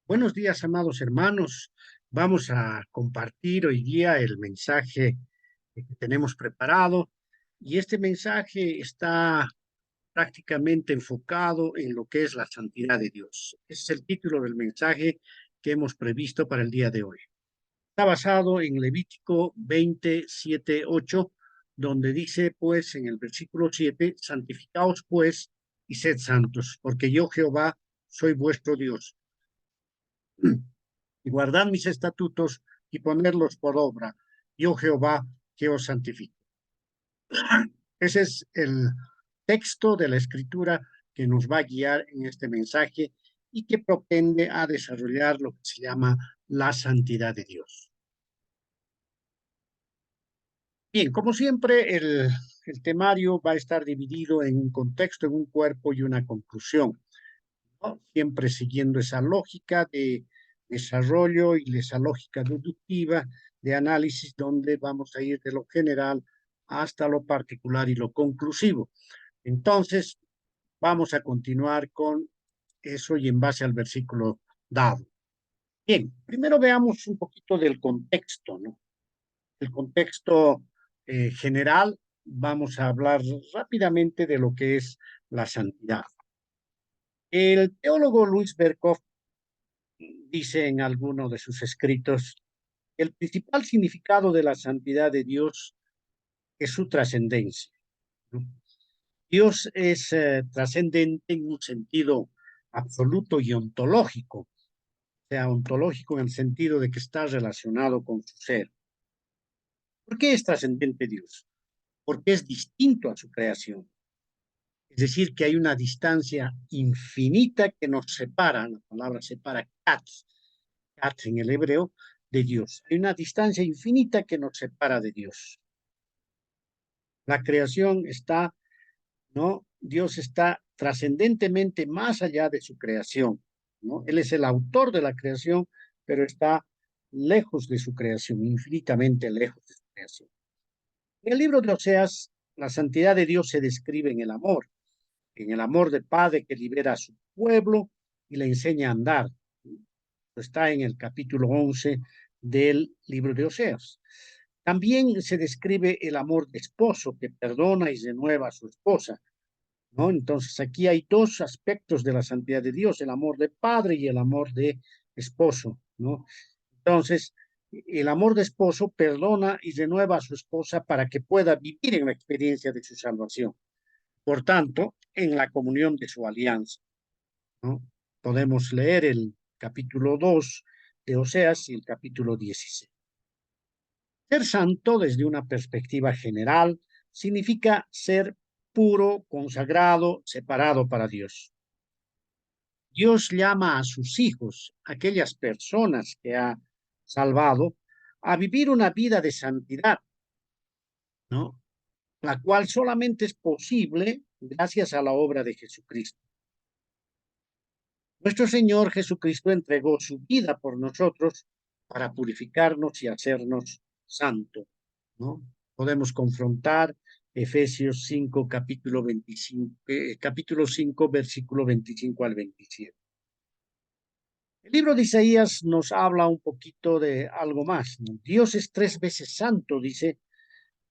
Buenos días, amados hermanos. Vamos a compartir hoy día el mensaje que tenemos preparado y este mensaje está prácticamente enfocado en lo que es la santidad de Dios. Ese es el título del mensaje que hemos previsto para el día de hoy. Está basado en Levítico 27:8, donde dice, pues, en el versículo 7, santificaos pues y sed santos, porque yo Jehová soy vuestro Dios y guardad mis estatutos y ponerlos por obra. Yo Jehová que os santifico. Ese es el texto de la escritura que nos va a guiar en este mensaje y que propende a desarrollar lo que se llama la santidad de Dios. Bien, como siempre, el temario va a estar dividido en un contexto, en un cuerpo y una conclusión, ¿no? Siempre siguiendo esa lógica de desarrollo y esa lógica deductiva de análisis donde vamos a ir de lo general hasta lo particular y lo conclusivo. Entonces, vamos a continuar con eso y en base al versículo dado. Bien, primero veamos un poquito del contexto, ¿no? El contexto general, vamos a hablar rápidamente de lo que es la santidad. El teólogo Luis Berkhoff dice en alguno de sus escritos, el principal significado de la santidad de Dios es su trascendencia, ¿no? Dios es trascendente en un sentido absoluto y ontológico, o sea, ontológico en el sentido de que está relacionado con su ser. ¿Por qué es trascendente Dios? Porque es distinto a su creación. Es decir, que hay una distancia infinita que nos separa, la palabra separa, kat en el hebreo, de Dios. Hay una distancia infinita que nos separa de Dios. La creación está, ¿no? Dios está trascendentemente más allá de su creación, ¿no? Él es el autor de la creación, pero está lejos de su creación, infinitamente lejos de su creación. En el libro de Oseas, la santidad de Dios se describe en el amor del Padre que libera a su pueblo y le enseña a andar. Está en el capítulo 11 del libro de Oseas. También se describe el amor de esposo que perdona y renueva a su esposa, ¿no? Entonces aquí hay dos aspectos de la santidad de Dios, el amor de padre y el amor de esposo, ¿no? Entonces, el amor de esposo perdona y renueva a su esposa para que pueda vivir en la experiencia de su salvación. Por tanto, en la comunión de su alianza, ¿no? Podemos leer el capítulo 2 de Oseas y el capítulo 16. Ser santo desde una perspectiva general significa ser puro, consagrado, separado para Dios. Dios llama a sus hijos, aquellas personas que ha salvado, a vivir una vida de santidad, ¿no? La cual solamente es posible gracias a la obra de Jesucristo. Nuestro Señor Jesucristo entregó su vida por nosotros para purificarnos y hacernos santos, ¿no? Podemos confrontar Efesios 5, capítulo 25, capítulo 5, versículo 25 al 27. El libro de Isaías nos habla un poquito de algo más, ¿no? Dios es tres veces santo, dice,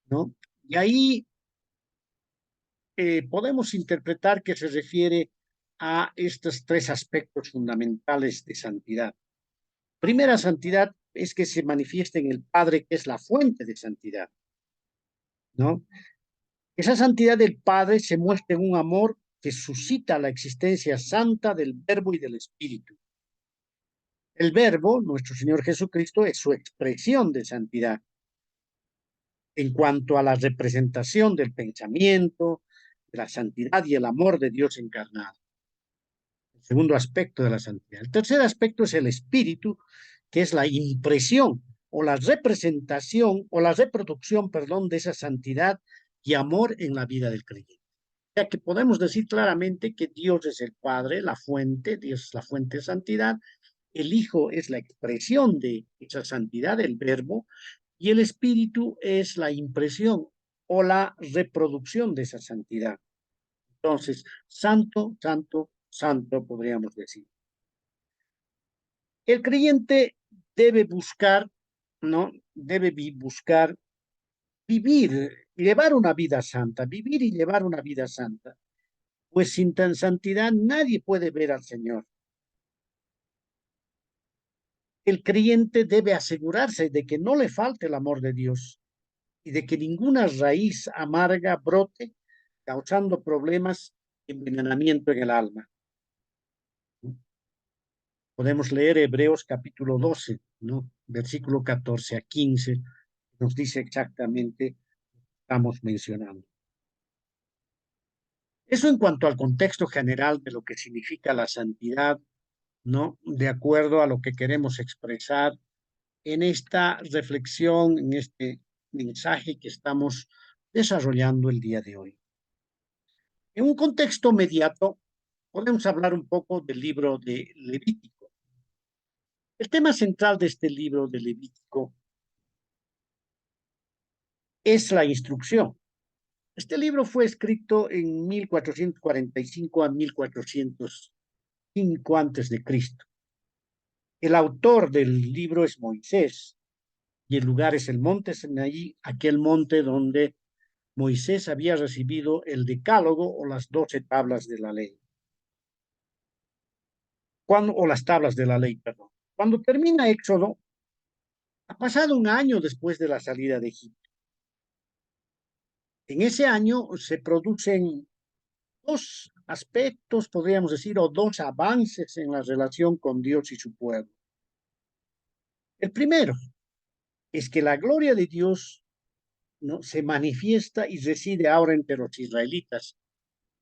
¿no? Y ahí podemos interpretar que se refiere a estos tres aspectos fundamentales de santidad. Primera santidad es que se manifiesta en el Padre, que es la fuente de santidad, ¿no? Esa santidad del Padre se muestra en un amor que suscita la existencia santa del Verbo y del Espíritu. El Verbo, nuestro Señor Jesucristo, es su expresión de santidad en cuanto a la representación del pensamiento, de la santidad y el amor de Dios encarnado. El segundo aspecto de la santidad. El tercer aspecto es el Espíritu, que es la impresión o la representación o la reproducción, perdón, de esa santidad y amor en la vida del creyente. Ya que podemos decir claramente que Dios es el Padre, la fuente, Dios es la fuente de santidad, el Hijo es la expresión de esa santidad, el Verbo, y el Espíritu es la impresión o la reproducción de esa santidad. Entonces, santo, santo, santo, podríamos decir. El creyente debe buscar, ¿no? Buscar vivir, llevar una vida santa, vivir y llevar una vida santa. Pues sin tan santidad nadie puede ver al Señor. El creyente debe asegurarse de que no le falte el amor de Dios y de que ninguna raíz amarga brote, causando problemas y envenenamiento en el alma. Podemos leer Hebreos capítulo 12, ¿no? Versículo 14 a 15, nos dice exactamente lo que estamos mencionando. Eso en cuanto al contexto general de lo que significa la santidad, ¿no? De acuerdo a lo que queremos expresar en esta reflexión, en este mensaje que estamos desarrollando el día de hoy. En un contexto inmediato, podemos hablar un poco del libro de Levítico. El tema central de este libro de Levítico es la instrucción. Este libro fue escrito en 1445 a 1405 antes de Cristo. El autor del libro es Moisés y el lugar es el monte Sinaí, aquel monte donde Moisés había recibido el decálogo o las 12 tablas de la ley. O las tablas de la ley, perdón. Cuando termina Éxodo, ha pasado un año después de la salida de Egipto. En ese año se producen dos aspectos, podríamos decir, o dos avances en la relación con Dios y su pueblo. El primero es que la gloria de Dios, ¿no?, se manifiesta y reside ahora entre los israelitas,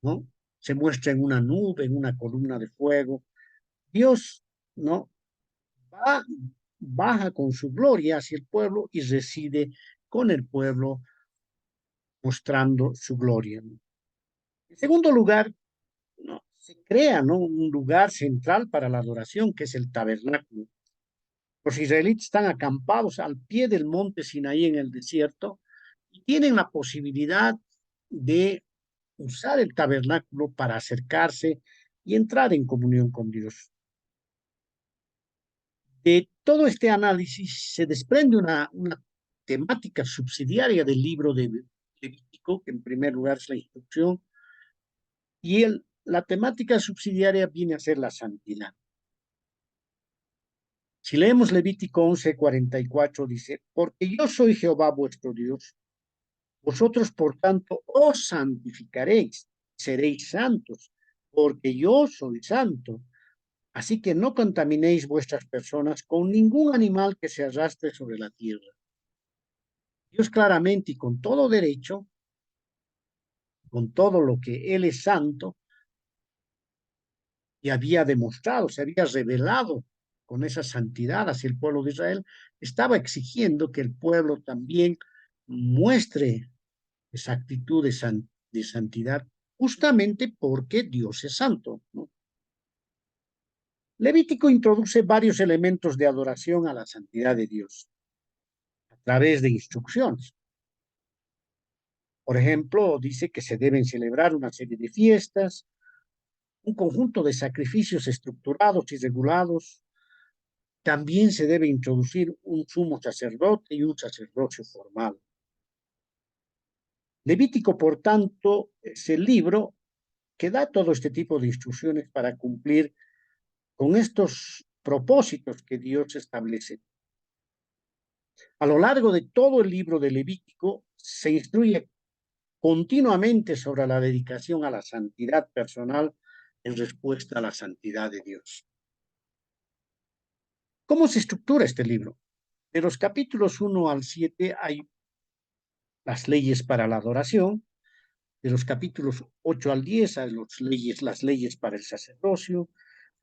¿no? Se muestra en una nube, en una columna de fuego. Dios, ¿no?, baja con su gloria hacia el pueblo y reside con el pueblo mostrando su gloria. En segundo lugar, ¿no?, se crea, ¿no?, un lugar central para la adoración, que es el tabernáculo. Los israelitas están acampados al pie del monte Sinaí en el desierto y tienen la posibilidad de usar el tabernáculo para acercarse y entrar en comunión con Dios. De todo este análisis se desprende una temática subsidiaria del libro de Levítico, que en primer lugar es la instrucción, y la temática subsidiaria viene a ser la santidad. Si leemos Levítico 11:44, dice: porque yo soy Jehová vuestro Dios, vosotros por tanto os santificaréis, seréis santos, porque yo soy santo. Así que no contaminéis vuestras personas con ningún animal que se arrastre sobre la tierra. Dios claramente y con todo derecho, con todo lo que Él es santo, y había demostrado, se había revelado con esa santidad hacia el pueblo de Israel, estaba exigiendo que el pueblo también muestre esa actitud de santidad, justamente porque Dios es santo, ¿no? Levítico introduce varios elementos de adoración a la santidad de Dios a través de instrucciones. Por ejemplo, dice que se deben celebrar una serie de fiestas, un conjunto de sacrificios estructurados y regulados. También se debe introducir un sumo sacerdote y un sacerdocio formal. Levítico, por tanto, es el libro que da todo este tipo de instrucciones para cumplir con estos propósitos que Dios establece. A lo largo de todo el libro de Levítico se instruye continuamente sobre la dedicación a la santidad personal en respuesta a la santidad de Dios. ¿Cómo se estructura este libro? De los capítulos 1 al 7 hay las leyes para la adoración. De los capítulos 8 al 10 hay las leyes para el sacerdocio.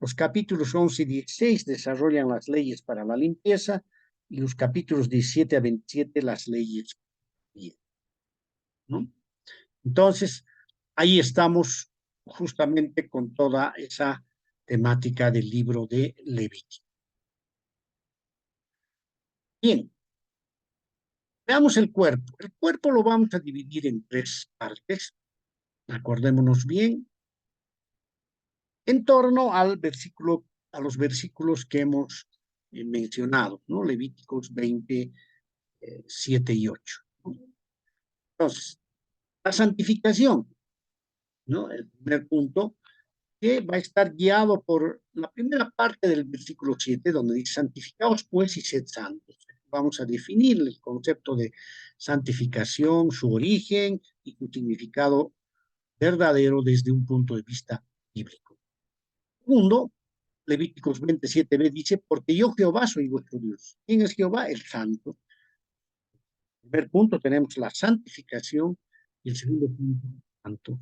Los capítulos 11 y 16 desarrollan las leyes para la limpieza y los capítulos 17 a 27 las leyes, ¿no? Entonces, ahí estamos justamente con toda esa temática del libro de Levítico. Bien, veamos el cuerpo. El cuerpo lo vamos a dividir en tres partes, acordémonos bien, en torno a los versículos que hemos mencionado, ¿no? Levíticos 20, 7 y 8. Entonces, la santificación, ¿no? El primer punto, que va a estar guiado por la primera parte del versículo 7, donde dice, santificaos pues y sed santos. Vamos a definir el concepto de santificación, su origen y su significado verdadero desde un punto de vista bíblico. Segundo, Levíticos 27b dice, porque yo Jehová soy vuestro Dios. ¿Quién es Jehová? El Santo. En el primer punto tenemos la santificación y el segundo punto, santo.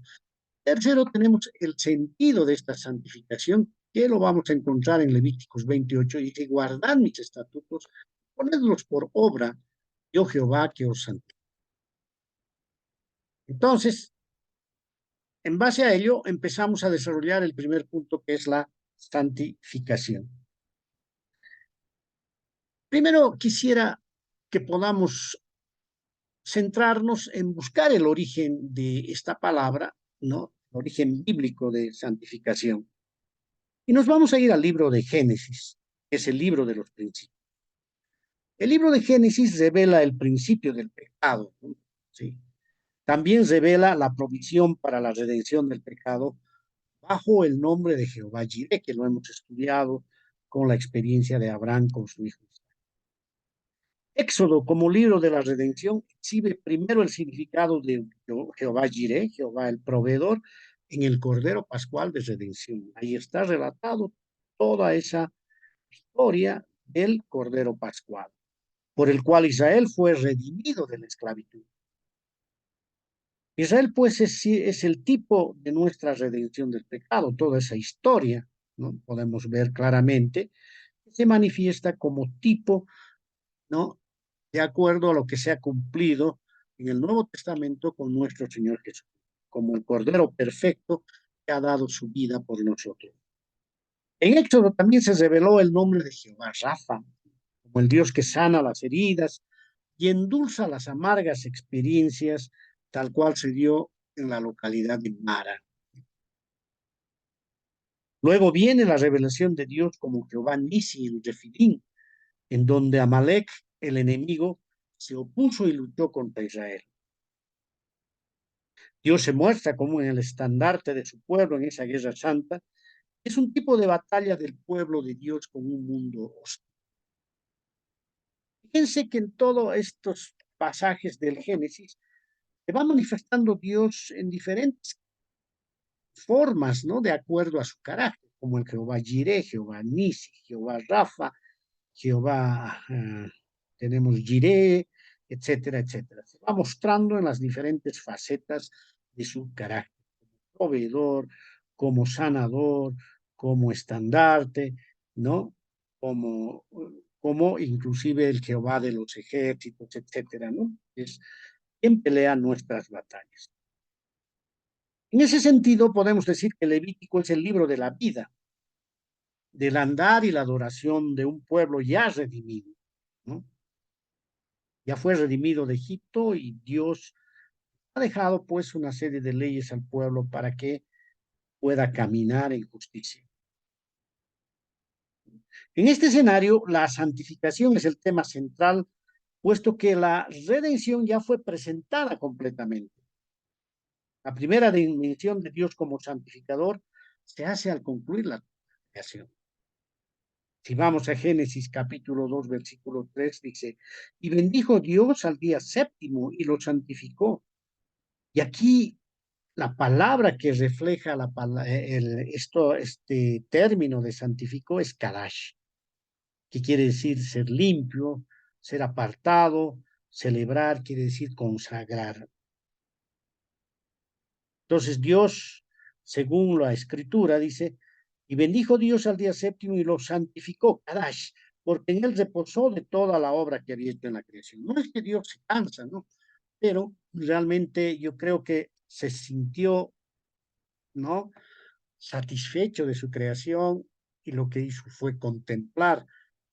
Tercero, tenemos el sentido de esta santificación, que lo vamos a encontrar en Levíticos 28, y dice, guardad mis estatutos, ponedlos por obra, yo Jehová que os santifico. Entonces, en base a ello, empezamos a desarrollar el primer punto, que es la santificación. Primero, quisiera que podamos centrarnos en buscar el origen de esta palabra, ¿no? El origen bíblico de santificación. Y nos vamos a ir al libro de Génesis, que es el libro de los principios. El libro de Génesis revela el principio del pecado, ¿no? ¿Sí? También revela la provisión para la redención del pecado bajo el nombre de Jehová Jireh, que lo hemos estudiado con la experiencia de Abraham con su hijo. Éxodo, como libro de la redención, exhibe primero el significado de Jehová Jireh, Jehová el proveedor, en el Cordero Pascual de redención. Ahí está relatado toda esa historia del Cordero Pascual, por el cual Israel fue redimido de la esclavitud. Israel, pues, es el tipo de nuestra redención del pecado. Toda esa historia, ¿no? Podemos ver claramente que se manifiesta como tipo, ¿no? De acuerdo a lo que se ha cumplido en el Nuevo Testamento con nuestro Señor Jesús, como el Cordero perfecto que ha dado su vida por nosotros. En Éxodo también se reveló el nombre de Jehová Rafa, como el Dios que sana las heridas y endulza las amargas experiencias, tal cual se dio en la localidad de Mara. Luego viene la revelación de Dios como Jehová Nisi en Refidim, en donde Amalek, el enemigo, se opuso y luchó contra Israel. Dios se muestra como en el estandarte de su pueblo en esa guerra santa. Es un tipo de batalla del pueblo de Dios con un mundo hostil. Fíjense que en todos estos pasajes del Génesis se va manifestando Dios en diferentes formas, ¿no? De acuerdo a su carácter, como el Jehová Jireh, Jehová Nisi, Jehová Rafa, Jehová, tenemos Jireh, etcétera, etcétera. Se va mostrando en las diferentes facetas de su carácter, como proveedor, como sanador, como estandarte, ¿no? Como, como inclusive el Jehová de los ejércitos, etcétera, ¿no? Es quien pelea nuestras batallas. En ese sentido, podemos decir que Levítico es el libro de la vida, del andar y la adoración de un pueblo ya redimido, ¿no? Ya fue redimido de Egipto y Dios ha dejado pues una serie de leyes al pueblo para que pueda caminar en justicia. En este escenario, la santificación es el tema central, puesto que la redención ya fue presentada completamente. La primera dimensión de Dios como santificador se hace al concluir la creación. Si vamos a Génesis capítulo 2, versículo 3, dice, y bendijo Dios al día séptimo y lo santificó. Y aquí la palabra que refleja este término de santificó es Kadash, que quiere decir ser limpio, ser apartado, celebrar, quiere decir consagrar. Entonces Dios, según la escritura, dice, y bendijo Dios al día séptimo y lo santificó, Kadash, porque en él reposó de toda la obra que había hecho en la creación. No es que Dios se cansa, ¿no? Pero realmente yo creo que se sintió, ¿no? Satisfecho de su creación y lo que hizo fue contemplar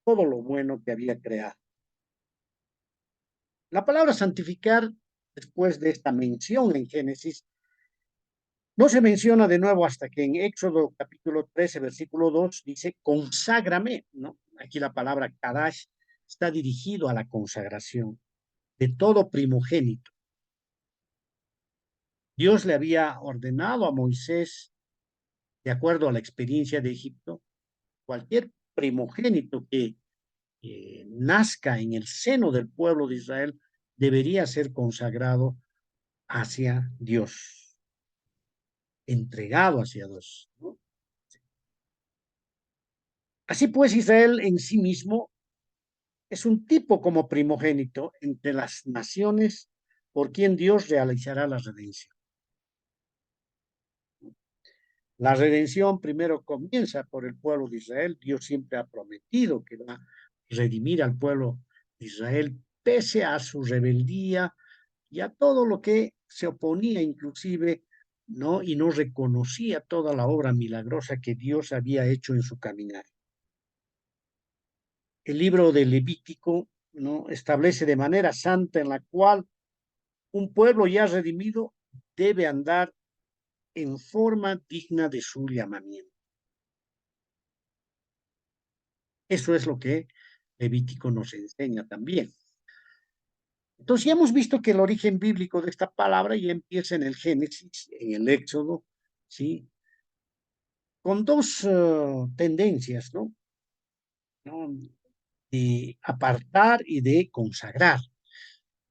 todo lo bueno que había creado. La palabra santificar, después de esta mención en Génesis, no se menciona de nuevo hasta que en Éxodo capítulo 13, versículo 2, dice, conságrame, ¿no? aquí la palabra Kadash, está dirigido a la consagración de todo primogénito. Dios le había ordenado a Moisés, de acuerdo a la experiencia de Egipto, cualquier primogénito que nazca en el seno del pueblo de Israel debería ser consagrado hacia Dios, entregado hacia Dios, ¿no? Así pues, Israel en sí mismo es un tipo como primogénito entre las naciones por quien Dios realizará la redención. La redención primero comienza por el pueblo de Israel. Dios siempre ha prometido que va a redimir al pueblo de Israel pese a su rebeldía y a todo lo que se oponía inclusive, ¿no? Y no reconocía toda la obra milagrosa que Dios había hecho en su caminar. El libro de Levítico, ¿no? Establece de manera santa en la cual un pueblo ya redimido debe andar en forma digna de su llamamiento. Eso es lo que Levítico nos enseña también. Entonces ya hemos visto que el origen bíblico de esta palabra ya empieza en el Génesis, en el Éxodo, ¿sí? Con dos tendencias, ¿no? ¿No? De apartar y de consagrar.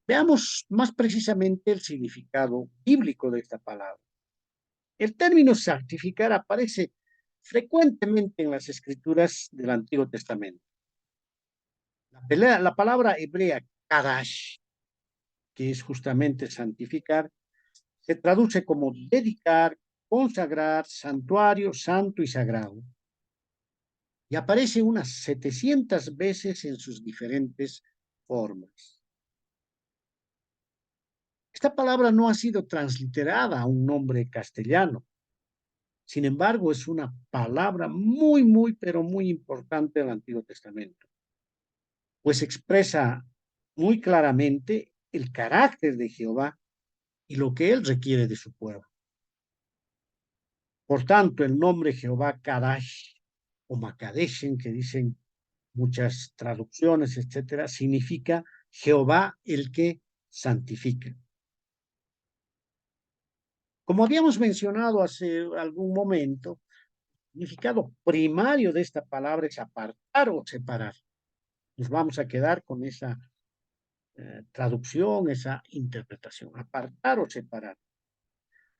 Veamos más precisamente el significado bíblico de esta palabra. El término santificar aparece frecuentemente en las escrituras del Antiguo Testamento. La palabra hebrea kadash, que es justamente santificar, se traduce como dedicar, consagrar, santuario, santo y sagrado. Y aparece unas 700 veces en sus diferentes formas. Esta palabra no ha sido transliterada a un nombre castellano. Sin embargo, es una palabra muy, pero muy importante del Antiguo Testamento, pues expresa muy claramente el carácter de Jehová y lo que él requiere de su pueblo. Por tanto, el nombre Jehová Kadash o Makadeshen, que dicen muchas traducciones, etcétera, significa Jehová el que santifica. Como habíamos mencionado hace algún momento, el significado primario de esta palabra es apartar o separar. Nos vamos a quedar con esa traducción, esa interpretación, apartar o separar.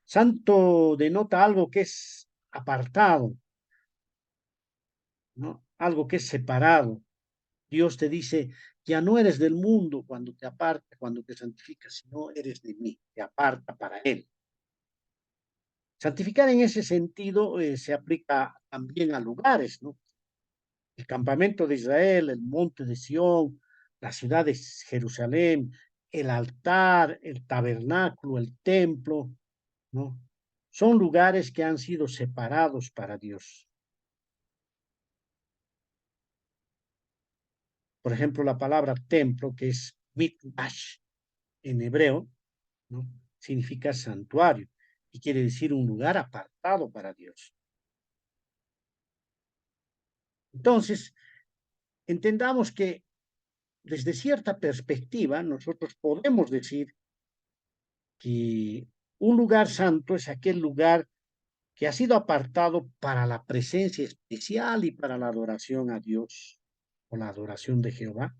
Santo denota algo que es apartado, ¿no? Algo que es separado. Dios te dice, ya no eres del mundo cuando te aparta, cuando te santificas, sino eres de mí, te aparta para Él. Santificar en ese sentido se aplica también a lugares, ¿no? El campamento de Israel, el monte de Sión, la ciudad de Jerusalén, el altar, el tabernáculo, el templo, ¿no? Son lugares que han sido separados para Dios. Por ejemplo, la palabra templo, que es mikdash en hebreo, ¿no? Significa santuario y quiere decir un lugar apartado para Dios. Entonces, entendamos que desde cierta perspectiva nosotros podemos decir que un lugar santo es aquel lugar que ha sido apartado para la presencia especial y para la adoración a Dios o la adoración de Jehová.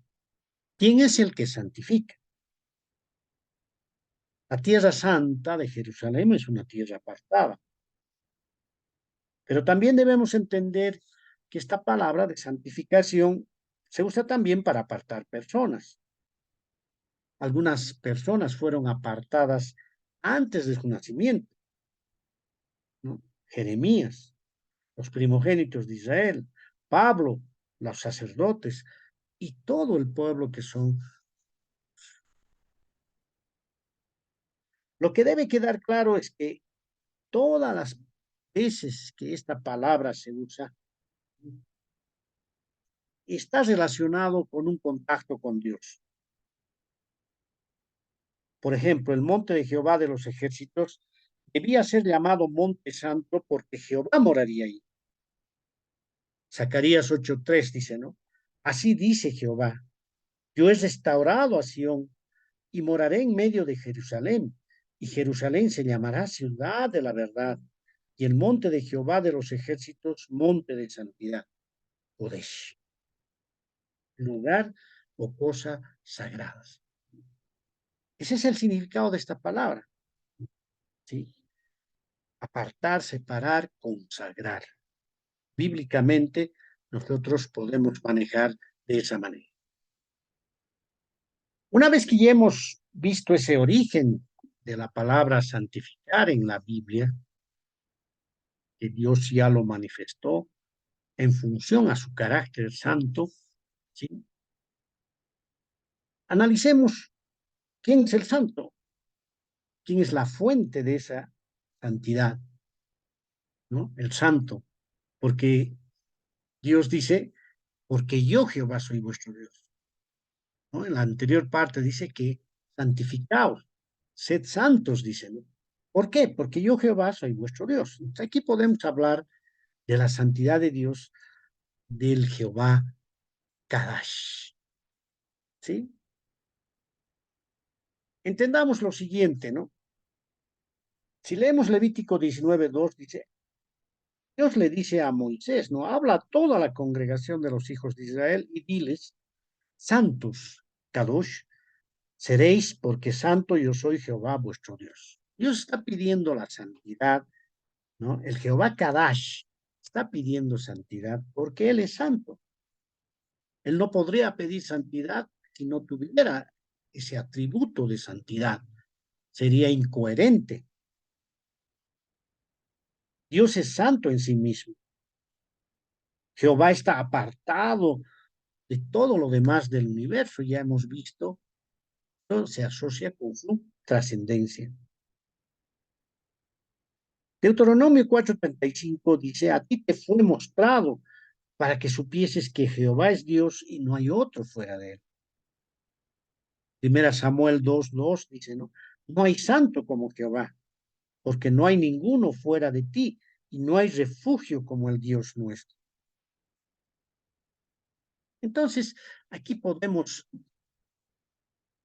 ¿Quién es el que santifica? La tierra santa de Jerusalén es una tierra apartada, pero también debemos entender que esta palabra de santificación se usa también para apartar personas. Algunas personas fueron apartadas antes de su nacimiento, ¿no? Jeremías, los primogénitos de Israel, Pablo, los sacerdotes y todo el pueblo que son. Lo que debe quedar claro es que todas las veces que esta palabra se usa, está relacionado con un contacto con Dios. Por ejemplo, el monte de Jehová de los ejércitos debía ser llamado Monte Santo porque Jehová moraría ahí. Zacarías 8:3 dice, ¿no? Así dice Jehová, yo he restaurado a Sión y moraré en medio de Jerusalén, y Jerusalén se llamará ciudad de la verdad, y el monte de Jehová de los ejércitos, monte de santidad, Kodesh, lugar o cosa sagradas. Ese es el significado de esta palabra, ¿sí? Apartar, separar, consagrar. Bíblicamente, nosotros podemos manejar de esa manera. Una vez que ya hemos visto ese origen de la palabra santificar en la Biblia, que Dios ya lo manifestó en función a su carácter santo, ¿sí? Analicemos quién es el santo, quién es la fuente de esa santidad, ¿no? El santo, porque Dios dice, porque yo Jehová soy vuestro Dios, ¿no? En la anterior parte dice que santificaos, sed santos, dice, ¿no? ¿Por qué? Porque yo Jehová soy vuestro Dios. Entonces, aquí podemos hablar de la santidad de Dios, del Jehová Kadash, ¿sí? Entendamos lo siguiente, ¿no? Si leemos Levítico 19:2, dice, Dios le dice a Moisés, ¿no? Habla a toda la congregación de los hijos de Israel y diles, santos, Kadosh, seréis porque santo yo soy Jehová vuestro Dios. Dios está pidiendo la santidad, ¿no? El Jehová Kadash está pidiendo santidad porque Él es santo. Él no podría pedir santidad si no tuviera ese atributo de santidad. Sería incoherente. Dios es santo en sí mismo. Jehová está apartado de todo lo demás del universo. Ya hemos visto, ¿no? Se asocia con su trascendencia. Deuteronomio 4:35 dice, a ti te fue mostrado para que supieses que Jehová es Dios y no hay otro fuera de él. Primera Samuel 2:2 dice, ¿no? No hay santo como Jehová, porque no hay ninguno fuera de ti y no hay refugio como el Dios nuestro. Entonces, aquí podemos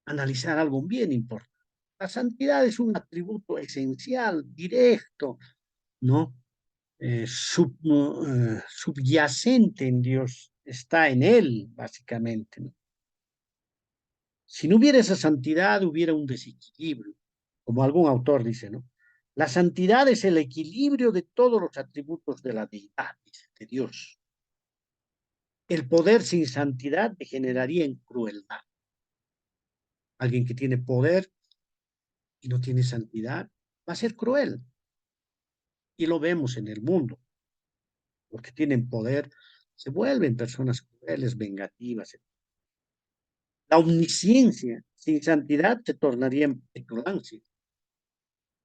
analizar algo bien importante. La santidad es un atributo esencial, directo, ¿no? Subyacente en Dios, está en Él, básicamente, ¿no? Si no hubiera esa santidad, hubiera un desequilibrio, como algún autor dice, ¿no? La santidad es el equilibrio de todos los atributos de la deidad, dice, de Dios. El poder sin santidad degeneraría en crueldad. Alguien que tiene poder y no tiene santidad va a ser cruel. Y lo vemos en el mundo. Los que tienen poder se vuelven personas crueles, vengativas. La omnisciencia sin santidad se tornaría en petulancia.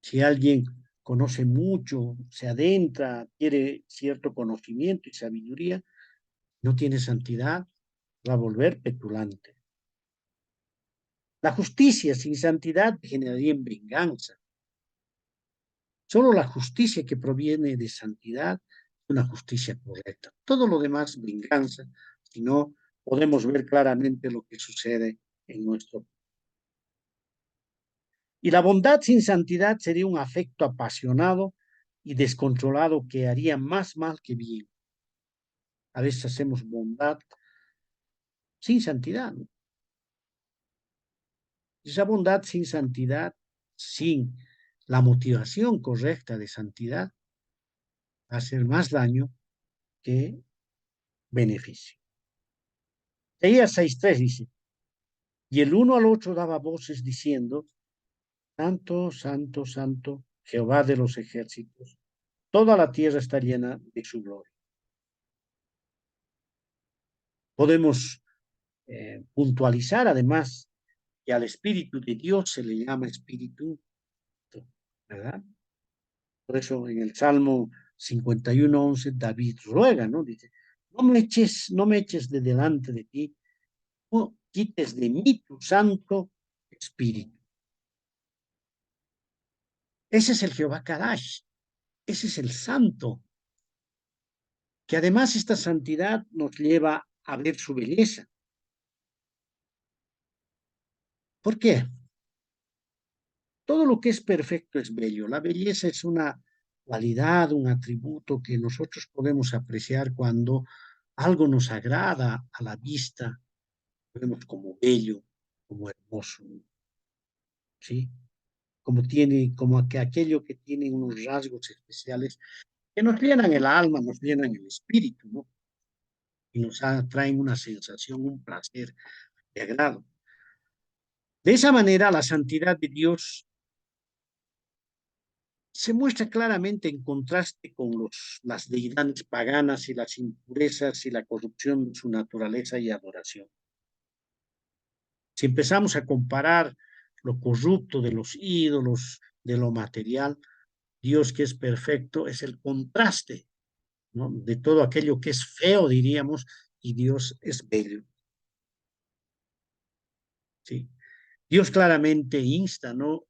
Si alguien conoce mucho, se adentra, quiere cierto conocimiento y sabiduría, no tiene santidad, va a volver petulante. La justicia sin santidad generaría en venganza. Solo la justicia que proviene de santidad es una justicia correcta. Todo lo demás, venganza, si no, podemos ver claramente lo que sucede en nuestro. Y la bondad sin santidad sería un afecto apasionado y descontrolado que haría más mal que bien. A veces hacemos bondad sin santidad, ¿no? Esa bondad sin santidad, sin la motivación correcta de santidad, va a hacer más daño que beneficio. Isaías 6:3 dice, y el uno al otro daba voces diciendo, Santo, Santo, Santo, Jehová de los ejércitos, toda la tierra está llena de su gloria. Podemos puntualizar además que al Espíritu de Dios se le llama Espíritu, ¿verdad? Por eso en el Salmo 51:11 David ruega, ¿no? Dice, no me eches de delante de ti, no quites de mí tu Santo Espíritu. Ese es el Jehová Kadash, ese es el Santo, que además esta santidad nos lleva a ver su belleza. ¿Por qué? Todo lo que es perfecto es bello. La belleza es una cualidad, un atributo que nosotros podemos apreciar cuando algo nos agrada a la vista, lo vemos como bello, como hermoso, ¿sí? Como tiene, como que aquello que tiene unos rasgos especiales que nos llenan el alma, nos llenan el espíritu, ¿no? Y nos traen una sensación, un placer de agrado. De esa manera, la santidad de Dios se muestra claramente en contraste con las deidades paganas y las impurezas y la corrupción de su naturaleza y adoración. Si empezamos a comparar lo corrupto de los ídolos, de lo material, Dios que es perfecto es el contraste, ¿no? De todo aquello que es feo, diríamos, y Dios es bello, ¿sí? Dios claramente insta, ¿no?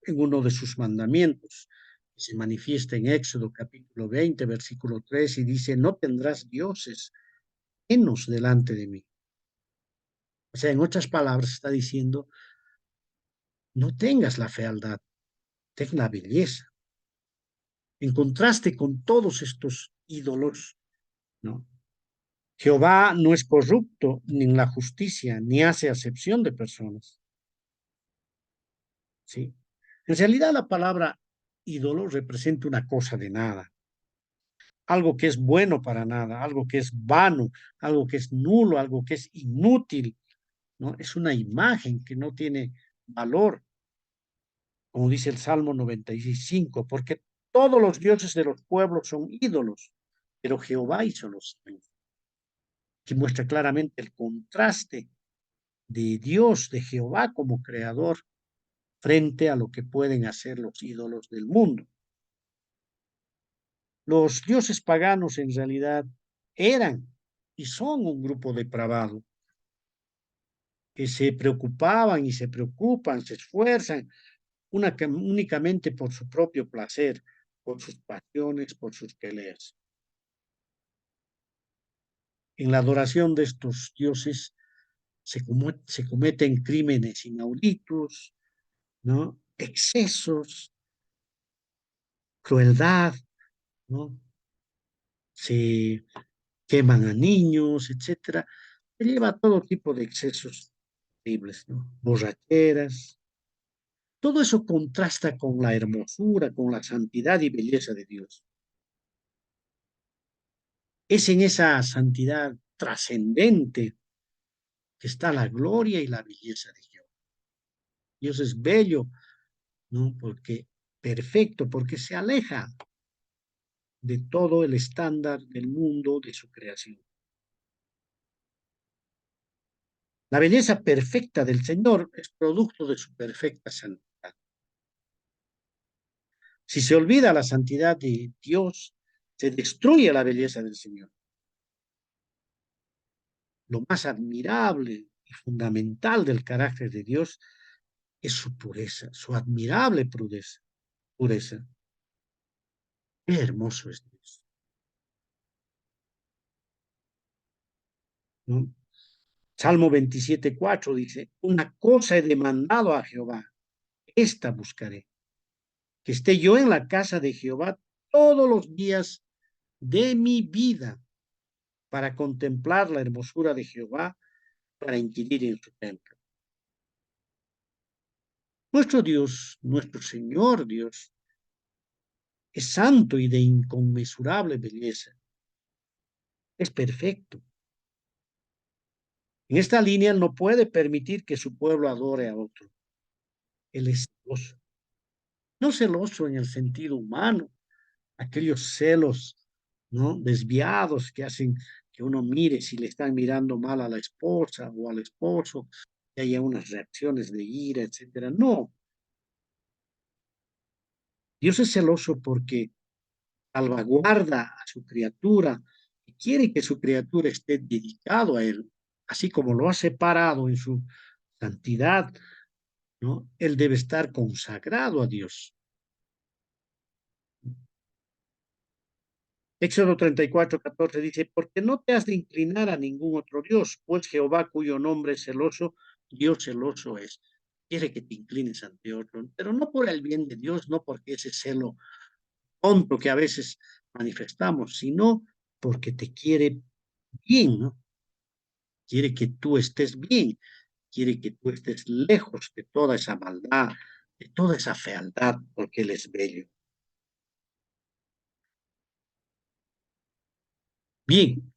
En uno de sus mandamientos, que se manifiesta en Éxodo capítulo 20, versículo 3, y dice, no tendrás dioses menos delante de mí. O sea, en otras palabras está diciendo, no tengas la fealdad, ten la belleza. En contraste con todos estos ídolos, ¿no? Jehová no es corrupto ni en la justicia, ni hace acepción de personas, ¿sí? En realidad la palabra ídolo representa una cosa de nada, algo que es bueno para nada, algo que es vano, algo que es nulo, algo que es inútil, ¿no? Es una imagen que no tiene valor, como dice el Salmo 95, porque todos los dioses de los pueblos son ídolos, pero Jehová hizo los cielos, que muestra claramente el contraste de Dios, de Jehová como creador, frente a lo que pueden hacer los ídolos del mundo. Los dioses paganos en realidad eran y son un grupo depravado que se preocupaban y se preocupan, se esfuerzan únicamente por su propio placer, por sus pasiones, por sus peleas. En la adoración de estos dioses se cometen crímenes inauditos, ¿no? Excesos, crueldad, ¿no? Se queman a niños, etcétera. Se lleva a todo tipo de excesos terribles, ¿no? Borracheras. Todo eso contrasta con la hermosura, con la santidad y belleza de Dios. Es en esa santidad trascendente que está la gloria y la belleza de Dios. Dios es bello, ¿no? Porque perfecto, porque se aleja de todo el estándar del mundo, de su creación. La belleza perfecta del Señor es producto de su perfecta santidad. Si se olvida la santidad de Dios, se destruye la belleza del Señor. Lo más admirable y fundamental del carácter de Dios es su pureza, su admirable pureza. Pureza. Qué hermoso es Dios, ¿no? Salmo 27:4 dice, una cosa he demandado a Jehová, esta buscaré, que esté yo en la casa de Jehová todos los días de mi vida para contemplar la hermosura de Jehová, para inquirir en su templo. Nuestro Dios, nuestro Señor Dios, es santo y de inconmensurable belleza. Es perfecto. En esta línea él no puede permitir que su pueblo adore a otro. Él es celoso. No celoso en el sentido humano, aquellos celos, ¿no? Desviados que hacen que uno mire si le están mirando mal a la esposa o al esposo, que haya unas reacciones de ira, etcétera. No, Dios es celoso porque salvaguarda a su criatura y quiere que su criatura esté dedicado a él, así como lo ha separado en su santidad, ¿no? Él debe estar consagrado a Dios. Éxodo 34:14 dice, porque no te has de inclinar a ningún otro Dios, pues Jehová, cuyo nombre es celoso, Dios celoso es. Quiere que te inclines ante otro, pero no por el bien de Dios, no porque ese celo tonto que a veces manifestamos, sino porque te quiere bien, ¿no? Quiere que tú estés bien, quiere que tú estés lejos de toda esa maldad, de toda esa fealdad, porque Él es bello. Bien,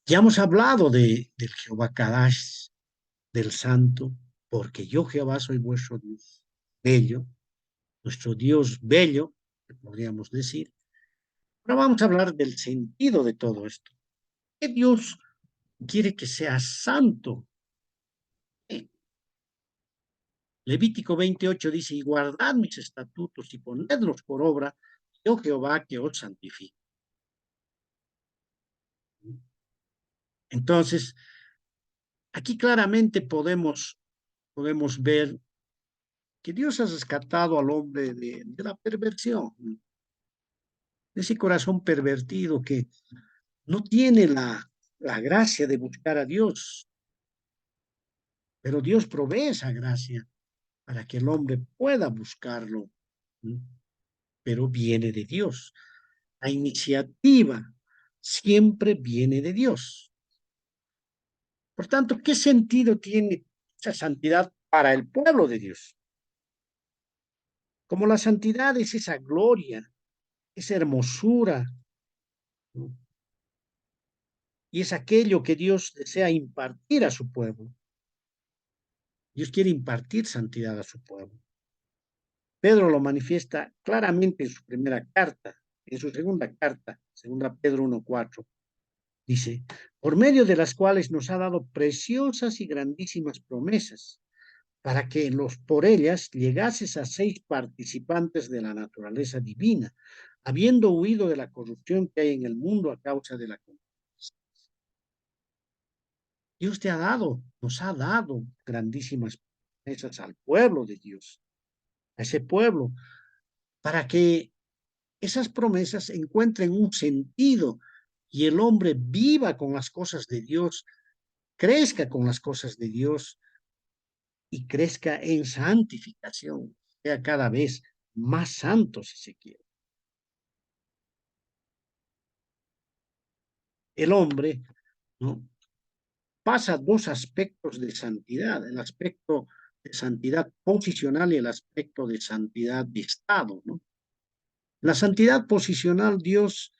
ya hemos hablado del Jehová Kadash, del Santo, porque yo Jehová soy vuestro Dios bello, nuestro Dios bello, que podríamos decir. Ahora vamos a hablar del sentido de todo esto. ¿Qué Dios quiere que sea santo? Eh, Levítico 28 dice, y guardad mis estatutos y ponedlos por obra, yo Jehová que os santifico. Entonces, aquí claramente podemos ver que Dios ha rescatado al hombre de la perversión, de ese corazón pervertido que no tiene la gracia de buscar a Dios, pero Dios provee esa gracia para que el hombre pueda buscarlo, ¿no? Pero viene de Dios. La iniciativa siempre viene de Dios. Por tanto, ¿qué sentido tiene esa santidad para el pueblo de Dios? Como la santidad es esa gloria, esa hermosura, ¿no? Y es aquello que Dios desea impartir a su pueblo. Dios quiere impartir santidad a su pueblo. Pedro lo manifiesta claramente en su primera carta. En su segunda carta, segunda Pedro 1:4, dice, por medio de las cuales nos ha dado preciosas y grandísimas promesas, para que por ellas llegases a seis participantes de la naturaleza divina, habiendo huido de la corrupción que hay en el mundo a causa de la concupiscencia. Dios te ha dado, nos ha dado grandísimas promesas al pueblo de Dios, a ese pueblo, para que esas promesas encuentren un sentido y el hombre viva con las cosas de Dios, crezca con las cosas de Dios y crezca en santificación, sea cada vez más santo si se quiere. El hombre, ¿no?, pasa dos aspectos de santidad, el aspecto de santidad posicional y el aspecto de santidad de estado, ¿no? La santidad posicional, Dios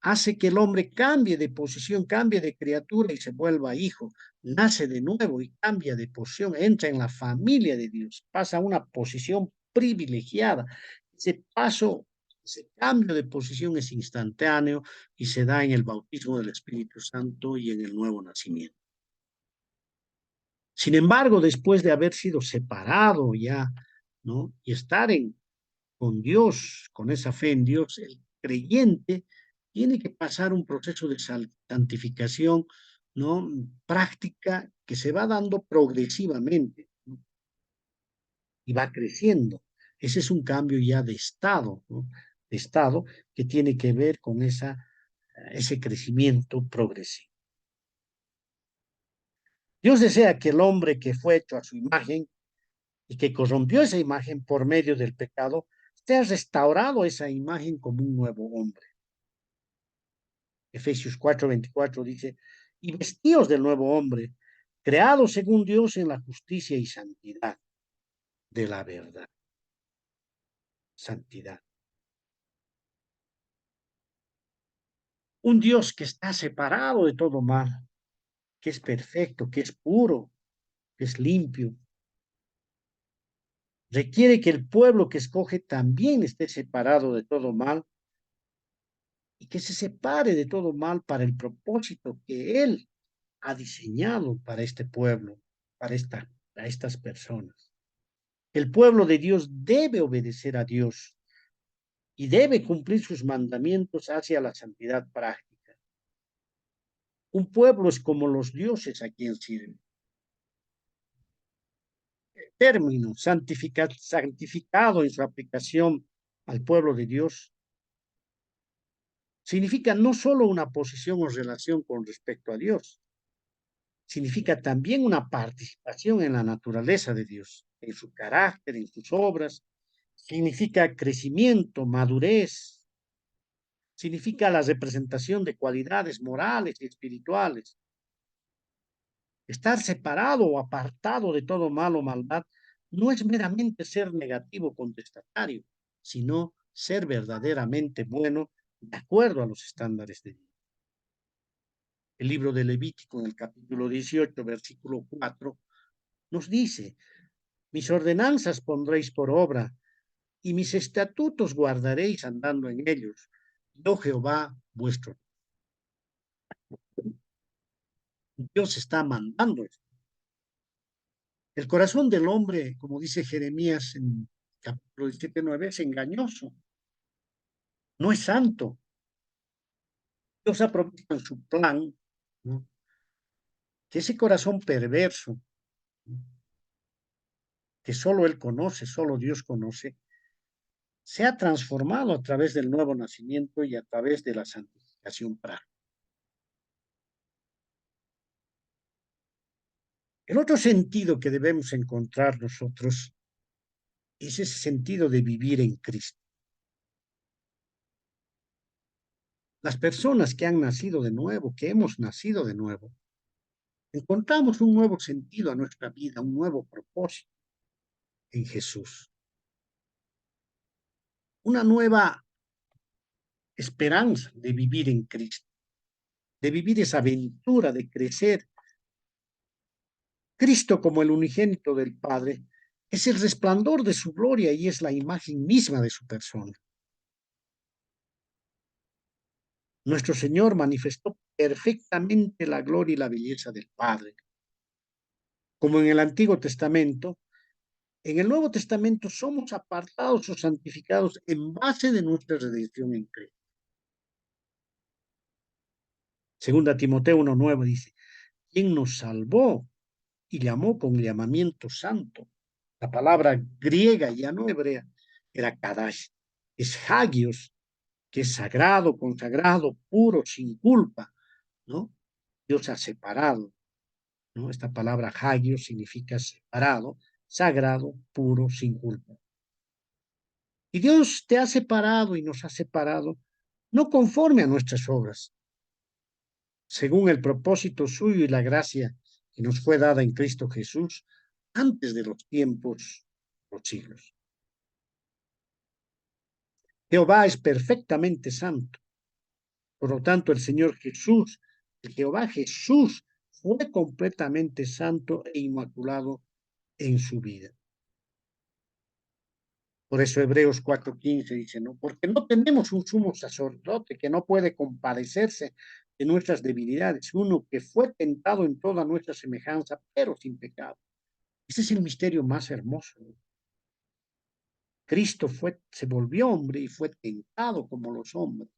hace que el hombre cambie de posición, cambie de criatura y se vuelva hijo, nace de nuevo y cambia de posición, entra en la familia de Dios, pasa a una posición privilegiada. Ese paso, ese cambio de posición es instantáneo y se da en el bautismo del Espíritu Santo y en el nuevo nacimiento. Sin embargo, después de haber sido separado ya, ¿no?, y estar con Dios, con esa fe en Dios, el creyente tiene que pasar un proceso de santificación, ¿no?, práctica que se va dando progresivamente, ¿no?, y va creciendo. Ese es un cambio ya de estado, ¿no?, de estado que tiene que ver con ese crecimiento progresivo. Dios desea que el hombre que fue hecho a su imagen y que corrompió esa imagen por medio del pecado, sea restaurado esa imagen como un nuevo hombre. Efesios 4:24 dice, y vestíos del nuevo hombre, creado según Dios en la justicia y santidad de la verdad. Santidad. Un Dios que está separado de todo mal, que es perfecto, que es puro, que es limpio. Requiere que el pueblo que escoge también esté separado de todo mal y que se separe de todo mal para el propósito que Él ha diseñado para este pueblo, para estas personas. El pueblo de Dios debe obedecer a Dios y debe cumplir sus mandamientos hacia la santidad práctica. Un pueblo es como los dioses a quien sirve. El término santificado en su aplicación al pueblo de Dios significa no solo una posición o relación con respecto a Dios, significa también una participación en la naturaleza de Dios, en su carácter, en sus obras, significa crecimiento, madurez, significa la representación de cualidades morales y espirituales. Estar separado o apartado de todo mal o maldad no es meramente ser negativo contestatario, sino ser verdaderamente bueno de acuerdo a los estándares de Dios. El libro de Levítico en el capítulo 18, versículo 4, nos dice: mis ordenanzas pondréis por obra y mis estatutos guardaréis andando en ellos. Yo Jehová vuestro Dios está mandando esto. El corazón del hombre, como dice Jeremías en capítulo 17:9, es engañoso, no es santo. Dios ha provisto en su plan, ¿no?, que ese corazón perverso, ¿no?, que solo Él conoce, solo Dios conoce, se ha transformado a través del nuevo nacimiento y a través de la santificación práctica. El otro sentido que debemos encontrar nosotros es ese sentido de vivir en Cristo. Las personas que han nacido de nuevo, que hemos nacido de nuevo, encontramos un nuevo sentido a nuestra vida, un nuevo propósito en Jesús, una nueva esperanza de vivir en Cristo, de vivir esa aventura de crecer. Cristo, como el unigénito del Padre, es el resplandor de su gloria y es la imagen misma de su persona. Nuestro Señor manifestó perfectamente la gloria y la belleza del Padre. Como en el Antiguo Testamento, en el Nuevo Testamento somos apartados o santificados en base de nuestra redención en Cristo. Segunda Timoteo 1:9 dice: quien nos salvó y llamó con llamamiento santo. La palabra griega, ya no hebrea, era kadash, es hagios, que es sagrado, consagrado, puro, sin culpa, ¿no? Dios ha separado, ¿no? Esta palabra hagios significa separado, sagrado, puro, sin culpa. Y Dios te ha separado y nos ha separado no conforme a nuestras obras, según el propósito suyo y la gracia que nos fue dada en Cristo Jesús antes de los tiempos, los siglos. Jehová es perfectamente santo. Por lo tanto, el Señor Jesús, el Jehová Jesús, fue completamente santo e inmaculado en su vida. Por eso Hebreos 4:15 dice, ¿no? Porque no tenemos un sumo sacerdote que no puede compadecerse de nuestras debilidades, uno que fue tentado en toda nuestra semejanza, pero sin pecado. Ese es el misterio más hermoso, ¿no? Cristo se volvió hombre y fue tentado como los hombres.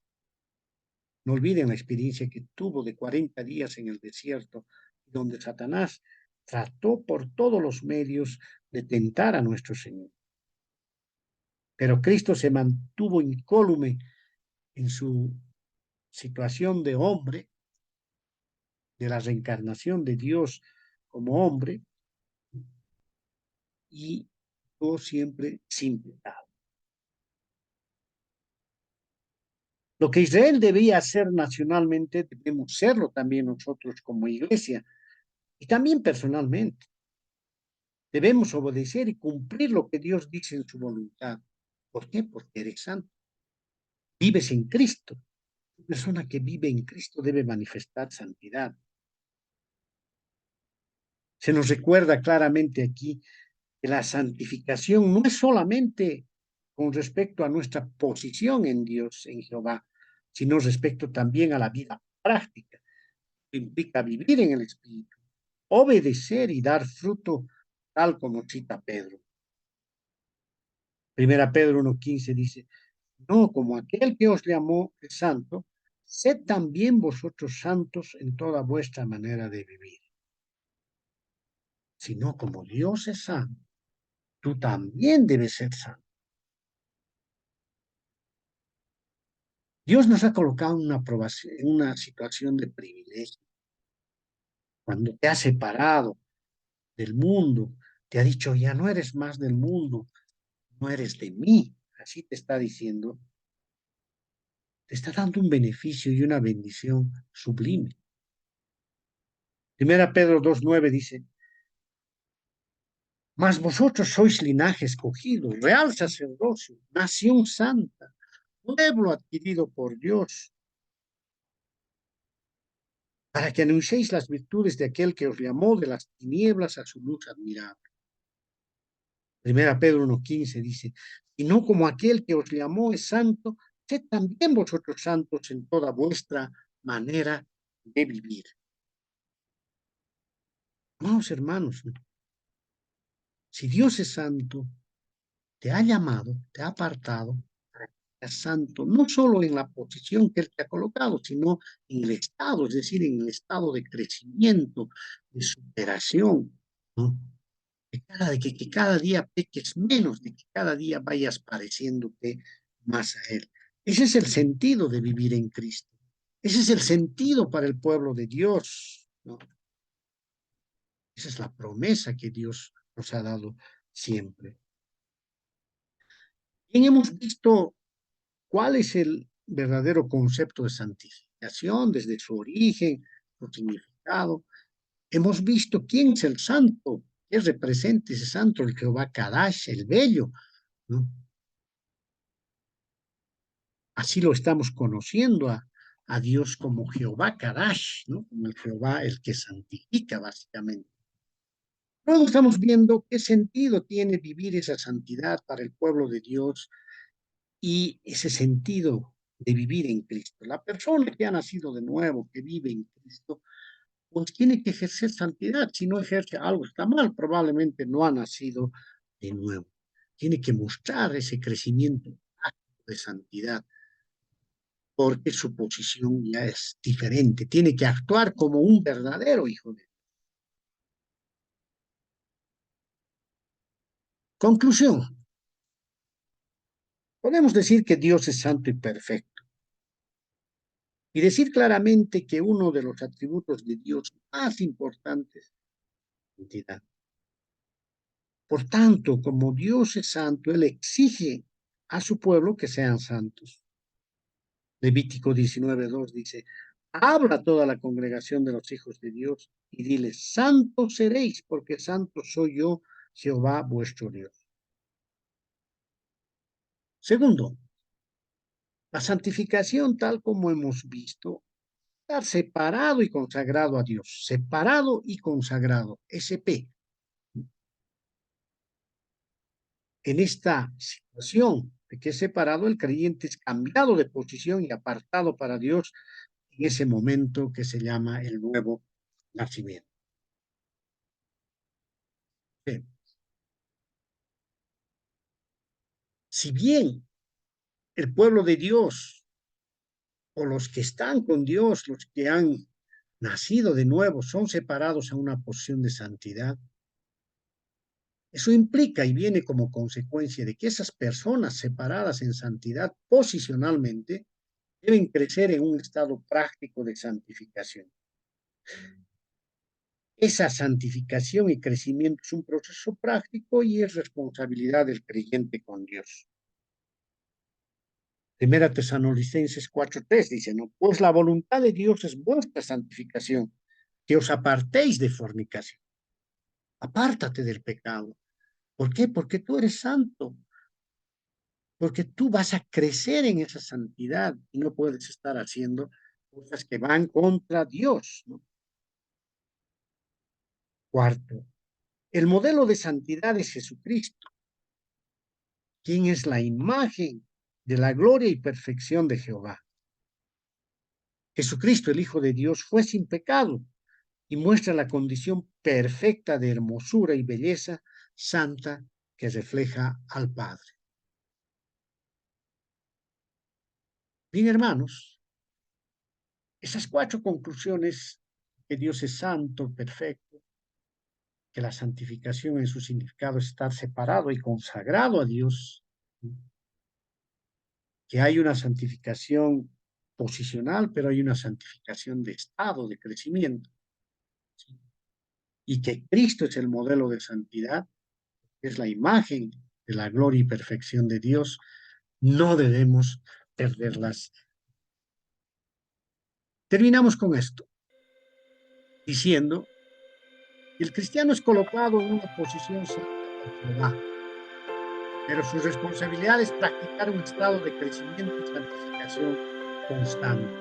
No olviden la experiencia que tuvo de 40 días en el desierto, donde Satanás trató por todos los medios de tentar a nuestro Señor. Pero Cristo se mantuvo incólume en su situación de hombre, de la reencarnación de Dios como hombre, y todo siempre sin pecado. Lo que Israel debía hacer nacionalmente, debemos serlo también nosotros como iglesia y también personalmente. Debemos obedecer y cumplir lo que Dios dice en su voluntad. ¿Por qué? Porque eres santo. Vives en Cristo. Una persona que vive en Cristo debe manifestar santidad. Se nos recuerda claramente aquí que la santificación no es solamente con respecto a nuestra posición en Dios, en Jehová, sino respecto también a la vida práctica, que implica vivir en el Espíritu, obedecer y dar fruto, tal como cita Pedro. Primera Pedro 1:15 dice, no, como aquel que os llamó es santo, sed también vosotros santos en toda vuestra manera de vivir. Sino como Dios es santo, tú también debes ser santo. Dios nos ha colocado en una aprobación, en una situación de privilegio. Cuando te ha separado del mundo, te ha dicho, ya no eres más del mundo, no eres de mí. Así te está diciendo, te está dando un beneficio y una bendición sublime. Primera Pedro 2:9 dice, mas vosotros sois linaje escogido, real sacerdocio, nación santa, pueblo adquirido por Dios, para que anunciéis las virtudes de aquel que os llamó de las tinieblas a su luz admirable. Primera Pedro 1:15 dice, y no como aquel que os llamó es santo, sed también vosotros santos en toda vuestra manera de vivir. Amados hermanos, si Dios es santo, te ha llamado, te ha apartado, es santo, no solo en la posición que Él te ha colocado, sino en el estado, es decir, en el estado de crecimiento, de superación, ¿no? Que cada día peques menos, de que cada día vayas pareciéndote más a Él. Ese es el sentido de vivir en Cristo. Ese es el sentido para el pueblo de Dios, ¿no? Esa es la promesa que Dios nos ha dado siempre. Bien, hemos visto cuál es el verdadero concepto de santificación desde su origen, su significado. Hemos visto quién es el santo, qué representa ese santo, el Jehová Kadash, el bello, ¿no? Así lo estamos conociendo a Dios como Jehová Kadash, ¿no? Como el Jehová, el que santifica, básicamente. Luego estamos viendo qué sentido tiene vivir esa santidad para el pueblo de Dios y ese sentido de vivir en Cristo. La persona que ha nacido de nuevo, que vive en Cristo, pues tiene que ejercer santidad. Si no ejerce algo está mal, probablemente no ha nacido de nuevo. Tiene que mostrar ese crecimiento de santidad porque su posición ya es diferente. Tiene que actuar como un verdadero hijo de Dios. Conclusión. Podemos decir que Dios es santo y perfecto y decir claramente que uno de los atributos de Dios más importantes es la santidad. Por tanto, como Dios es santo, Él exige a su pueblo que sean santos. Levítico 19:2 dice, habla a toda la congregación de los hijos de Dios y diles, santos seréis, porque santo soy yo, Jehová vuestro Dios. Segundo, la santificación, tal como hemos visto, estar separado y consagrado a Dios, separado y consagrado, SP. En esta situación de que es separado, el creyente es cambiado de posición y apartado para Dios en ese momento que se llama el nuevo nacimiento. Sí. Si bien el pueblo de Dios o los que están con Dios, los que han nacido de nuevo, son separados a una posición de santidad, eso implica y viene como consecuencia de que esas personas separadas en santidad posicionalmente deben crecer en un estado práctico de santificación. Esa santificación y crecimiento es un proceso práctico y es responsabilidad del creyente con Dios. Primera Tesalonicenses 4:3 dice, ¿no? Pues la voluntad de Dios es vuestra santificación, que os apartéis de fornicación. Apártate del pecado. ¿Por qué? Porque tú eres santo, porque tú vas a crecer en esa santidad y no puedes estar haciendo cosas que van contra Dios, ¿no? Cuarto, el modelo de santidad es Jesucristo, quien es la imagen de la gloria y perfección de Jehová. Jesucristo, el Hijo de Dios, fue sin pecado y muestra la condición perfecta de hermosura y belleza santa que refleja al Padre. Bien, hermanos, esas cuatro conclusiones, que Dios es santo, perfecto, que la santificación en su significado es estar separado y consagrado a Dios, que hay una santificación posicional, pero hay una santificación de estado, de crecimiento. ¿Sí? Y que Cristo es el modelo de santidad, es la imagen de la gloria y perfección de Dios, no debemos perderlas. Terminamos con esto, diciendo que el cristiano es colocado en una posición santa por Jehová, pero su responsabilidad es practicar un estado de crecimiento y santificación constante.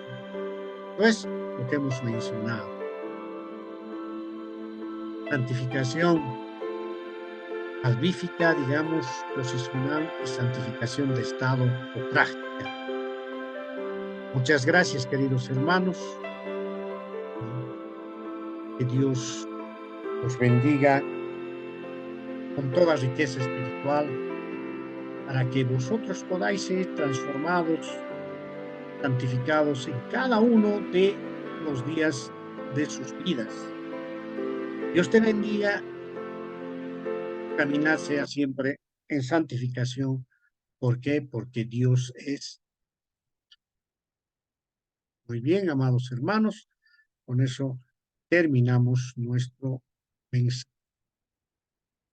Pues lo que hemos mencionado, santificación salvífica, digamos, posicional y santificación de estado o práctica. Muchas gracias, queridos hermanos. Que Dios los bendiga con toda riqueza espiritual para que vosotros podáis ser transformados, santificados en cada uno de los días de sus vidas. Dios te bendiga, caminar sea siempre en santificación. ¿Por qué? Porque Dios es. Muy bien, amados hermanos, con eso terminamos nuestro mensaje.